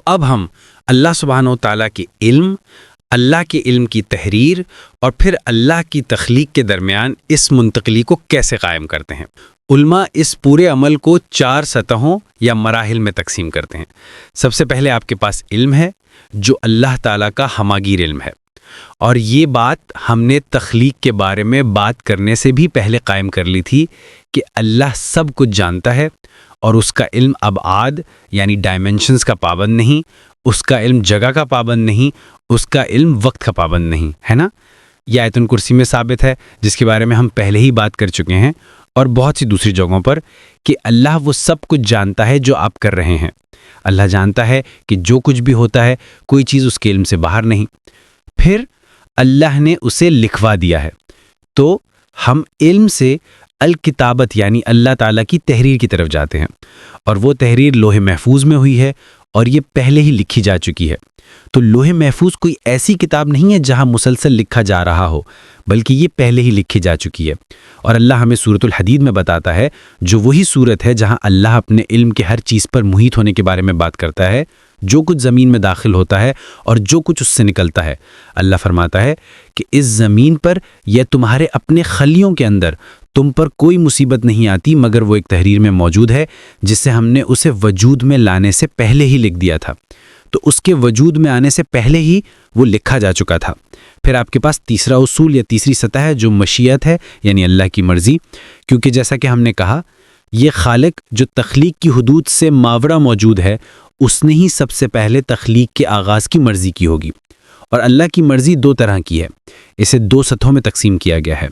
تو اب ہم اللہ سبحانہ و تعالیٰ کے علم، اللہ کے علم کی تحریر اور پھر اللہ کی تخلیق کے درمیان اس منتقلی کو کیسے قائم کرتے ہیں۔ علماء اس پورے عمل کو 4 سطحوں یا مراحل میں تقسیم کرتے ہیں۔ سب سے پہلے آپ کے پاس علم ہے جو اللہ تعالیٰ کا ہماگیر علم ہے، اور یہ بات ہم نے تخلیق کے بارے میں بات کرنے سے بھی پہلے قائم کر لی تھی کہ اللہ سب کچھ جانتا ہے اور اس کا علم ابعاد یعنی ڈائمنشنز کا پابند نہیں، اس کا علم جگہ کا پابند نہیں، اس کا علم وقت کا پابند نہیں، ہے نا؟ یہ آیت الکرسی میں ثابت ہے، جس کے بارے میں ہم پہلے ہی بات کر چکے ہیں، اور بہت سی دوسری جگہوں پر کہ اللہ وہ سب کچھ جانتا ہے جو آپ کر رہے ہیں۔ اللہ جانتا ہے کہ جو کچھ بھی ہوتا ہے کوئی چیز اس کے علم سے باہر نہیں۔ پھر اللہ نے اسے لکھوا دیا ہے، تو ہم علم سے الکتابت یعنی اللہ تعالیٰ کی تحریر کی طرف جاتے ہیں، اور وہ تحریر لوح محفوظ میں ہوئی ہے اور یہ پہلے ہی لکھی جا چکی ہے۔ تو لوح محفوظ کوئی ایسی کتاب نہیں ہے جہاں مسلسل لکھا جا رہا ہو، بلکہ یہ پہلے ہی لکھی جا چکی ہے۔ اور اللہ ہمیں سورۃ الحدید میں بتاتا ہے، جو وہی سورت ہے جہاں اللہ اپنے علم کے ہر چیز پر محیط ہونے کے بارے میں بات کرتا ہے، جو کچھ زمین میں داخل ہوتا ہے اور جو کچھ اس سے نکلتا ہے۔ اللہ فرماتا ہے کہ اس زمین پر یا تمہارے اپنے خلیوں کے اندر تم پر کوئی مصیبت نہیں آتی مگر وہ ایک تحریر میں موجود ہے جس سے ہم نے اسے وجود میں لانے سے پہلے ہی لکھ دیا تھا۔ تو اس کے وجود میں آنے سے پہلے ہی وہ لکھا جا چکا تھا۔ پھر آپ کے پاس تیسرا اصول یا تیسری سطح ہے جو مشیت ہے، یعنی اللہ کی مرضی، کیونکہ جیسا کہ ہم نے کہا یہ خالق جو تخلیق کی حدود سے ماورا موجود ہے، اس نے ہی سب سے پہلے تخلیق کے آغاز کی مرضی کی ہوگی۔ اور اللہ کی مرضی 2 طرح کی ہے، اسے 2 سطحوں میں تقسیم کیا گیا ہے۔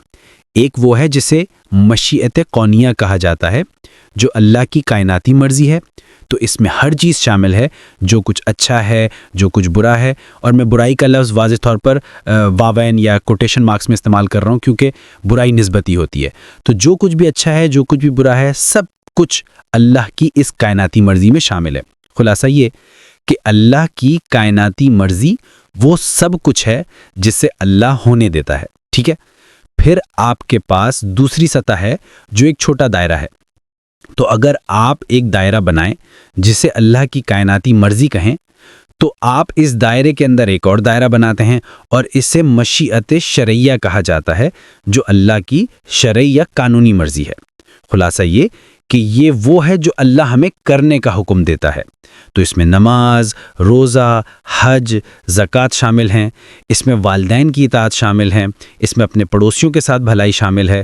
ایک وہ ہے جسے مشیت کونیہ کہا جاتا ہے، جو اللہ کی کائناتی مرضی ہے، تو اس میں ہر چیز شامل ہے، جو کچھ اچھا ہے، جو کچھ برا ہے، اور میں برائی کا لفظ واضح طور پر واوین یا کوٹیشن مارکس میں استعمال کر رہا ہوں کیونکہ برائی نسبتی ہوتی ہے۔ تو جو کچھ بھی اچھا ہے، جو کچھ بھی برا ہے، سب کچھ اللہ کی اس کائناتی مرضی میں شامل ہے۔ خلاصہ یہ کہ اللہ کی کائناتی مرضی وہ سب کچھ ہے جس سے اللہ ہونے دیتا ہے، ٹھیک ہے؟ پھر آپ کے پاس دوسری سطح ہے جو ایک چھوٹا دائرہ ہے۔ تو اگر آپ ایک دائرہ بنائیں جسے اللہ کی کائناتی مرضی کہیں، تو آپ اس دائرے کے اندر ایک اور دائرہ بناتے ہیں اور اسے مشیت شرعیہ کہا جاتا ہے، جو اللہ کی شرعی یا قانونی مرضی ہے۔ خلاصہ یہ کہ یہ وہ ہے جو اللہ ہمیں کرنے کا حکم دیتا ہے۔ تو اس میں نماز، روزہ، حج، زکوٰۃ شامل ہیں، اس میں والدین کی اطاعت شامل ہیں، اس میں اپنے پڑوسیوں کے ساتھ بھلائی شامل ہے۔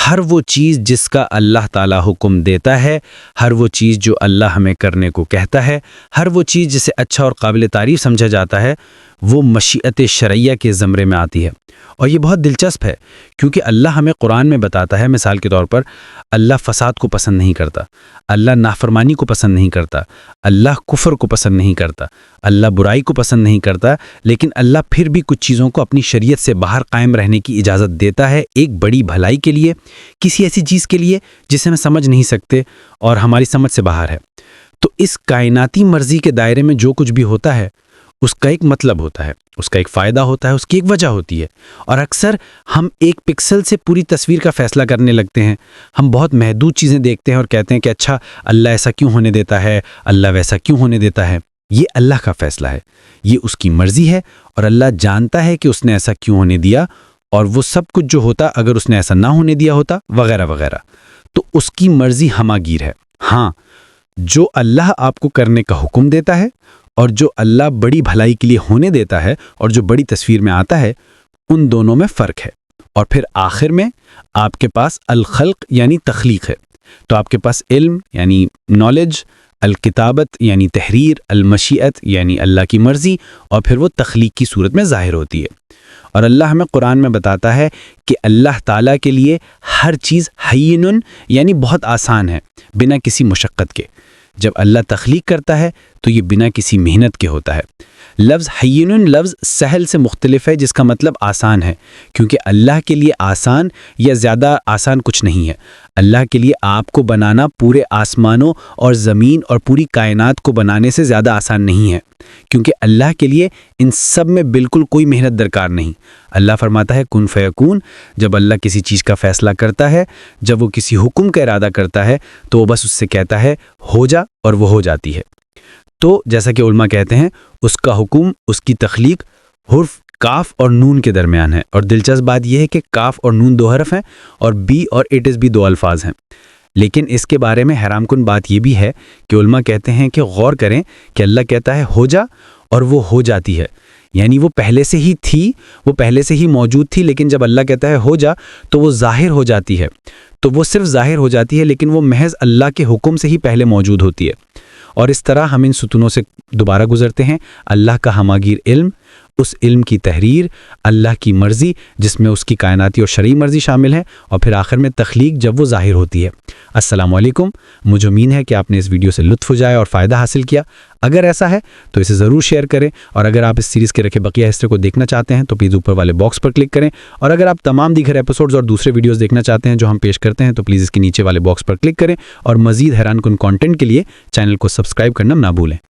ہر وہ چیز جس کا اللہ تعالیٰ حکم دیتا ہے، ہر وہ چیز جو اللہ ہمیں کرنے کو کہتا ہے، ہر وہ چیز جسے اچھا اور قابل تعریف سمجھا جاتا ہے، وہ مشیت شرعیہ کے زمرے میں آتی ہے۔ اور یہ بہت دلچسپ ہے کیونکہ اللہ ہمیں قرآن میں بتاتا ہے، مثال کے طور پر اللہ فساد کو پسند نہیں کرتا، اللہ نافرمانی کو پسند نہیں کرتا، اللہ کفر کو پسند نہیں کرتا، اللہ برائی کو پسند نہیں کرتا، لیکن اللہ پھر بھی کچھ چیزوں کو اپنی شریعت سے باہر قائم رہنے کی اجازت دیتا ہے، ایک بڑی بھلائی کے لیے، کسی ایسی چیز کے لیے جسے ہم سمجھ نہیں سکتے اور ہماری سمجھ سے باہر ہے۔ تو اس کائناتی مرضی کے دائرے میں جو کچھ بھی ہوتا ہے اس کا ایک مطلب ہوتا ہے، اس کا ایک فائدہ ہوتا ہے، اس کی ایک وجہ ہوتی ہے، اور اکثر ہم ایک پکسل سے پوری تصویر کا فیصلہ کرنے لگتے ہیں۔ ہم بہت محدود چیزیں دیکھتے ہیں اور کہتے ہیں کہ اچھا اللہ ایسا کیوں ہونے دیتا ہے، اللہ ویسا کیوں ہونے دیتا ہے۔ یہ اللہ کا فیصلہ ہے، یہ اس کی مرضی ہے، اور اللہ جانتا ہے کہ اس نے ایسا کیوں ہونے دیا، اور وہ سب کچھ جو ہوتا اگر اس نے ایسا نہ ہونے دیا ہوتا وغیرہ وغیرہ۔ تو اس کی مرضی ہماگیر ہے۔ ہاں، جو اللہ آپ کو کرنے کا حکم دیتا ہے اور جو اللہ بڑی بھلائی کے لیے ہونے دیتا ہے اور جو بڑی تصویر میں آتا ہے، ان دونوں میں فرق ہے۔ اور پھر آخر میں آپ کے پاس الخلق یعنی تخلیق ہے۔ تو آپ کے پاس علم یعنی نالج، الکتابت یعنی تحریر، المشیت یعنی اللہ کی مرضی، اور پھر وہ تخلیق کی صورت میں ظاہر ہوتی ہے۔ اور اللہ ہمیں قرآن میں بتاتا ہے کہ اللہ تعالیٰ کے لیے ہر چیز ہین یعنی بہت آسان ہے، بنا کسی مشقت کے۔ جب اللہ تخلیق کرتا ہے تو یہ بنا کسی محنت کے ہوتا ہے۔ لفظ ہین لفظ سہل سے مختلف ہے، جس کا مطلب آسان ہے، کیونکہ اللہ کے لیے آسان یا زیادہ آسان کچھ نہیں ہے۔ اللہ کے لیے آپ کو بنانا پورے آسمانوں اور زمین اور پوری کائنات کو بنانے سے زیادہ آسان نہیں ہے، کیونکہ اللہ کے لیے ان سب میں بالکل کوئی محنت درکار نہیں۔ اللہ فرماتا ہے کن فیکون۔ جب اللہ کسی چیز کا فیصلہ کرتا ہے، جب وہ کسی حکم کا ارادہ کرتا ہے، تو وہ بس اس سے کہتا ہے ہو جا، اور وہ ہو جاتی ہے۔ تو جیسا کہ علماء کہتے ہیں اس کا حکم، اس کی تخلیق حرف کاف اور نون کے درمیان ہے، اور دلچسپ بات یہ ہے کہ کاف اور نون 2 حرف ہیں اور بی اور اٹ از بھی 2 الفاظ ہیں۔ لیکن اس کے بارے میں حیران کن بات یہ بھی ہے کہ علماء کہتے ہیں کہ غور کریں کہ اللہ کہتا ہے ہو جا اور وہ ہو جاتی ہے، یعنی وہ پہلے سے ہی تھی، وہ پہلے سے ہی موجود تھی، لیکن جب اللہ کہتا ہے ہو جا تو وہ ظاہر ہو جاتی ہے، تو وہ صرف ظاہر ہو جاتی ہے، لیکن وہ محض اللہ کے حکم سے ہی پہلے موجود ہوتی ہے۔ اور اس طرح ہم ان ستونوں سے دوبارہ گزرتے ہیں: اللہ کا ہماگیر علم، اس علم کی تحریر، اللہ کی مرضی جس میں اس کی کائناتی اور شرعی مرضی شامل ہے، اور پھر آخر میں تخلیق جب وہ ظاہر ہوتی ہے۔ السلام علیکم، مجھے امید ہے کہ آپ نے اس ویڈیو سے لطف اٹھایا اور فائدہ حاصل کیا۔ اگر ایسا ہے تو اسے ضرور شیئر کریں، اور اگر آپ اس سیریز کے رکھے بقیہ حصے کو دیکھنا چاہتے ہیں تو پلیز اوپر والے باکس پر کلک کریں، اور اگر آپ تمام دیگر ایپیسوڈز اور دوسرے ویڈیوز دیکھنا چاہتے ہیں جو ہم پیش کرتے ہیں تو پلیز اس کے نیچے والے باکس پر کلک کریں، اور مزید حیران کن کانٹینٹ کے لیے چینل کو سبسکرائب کرنا نہ بھولیں۔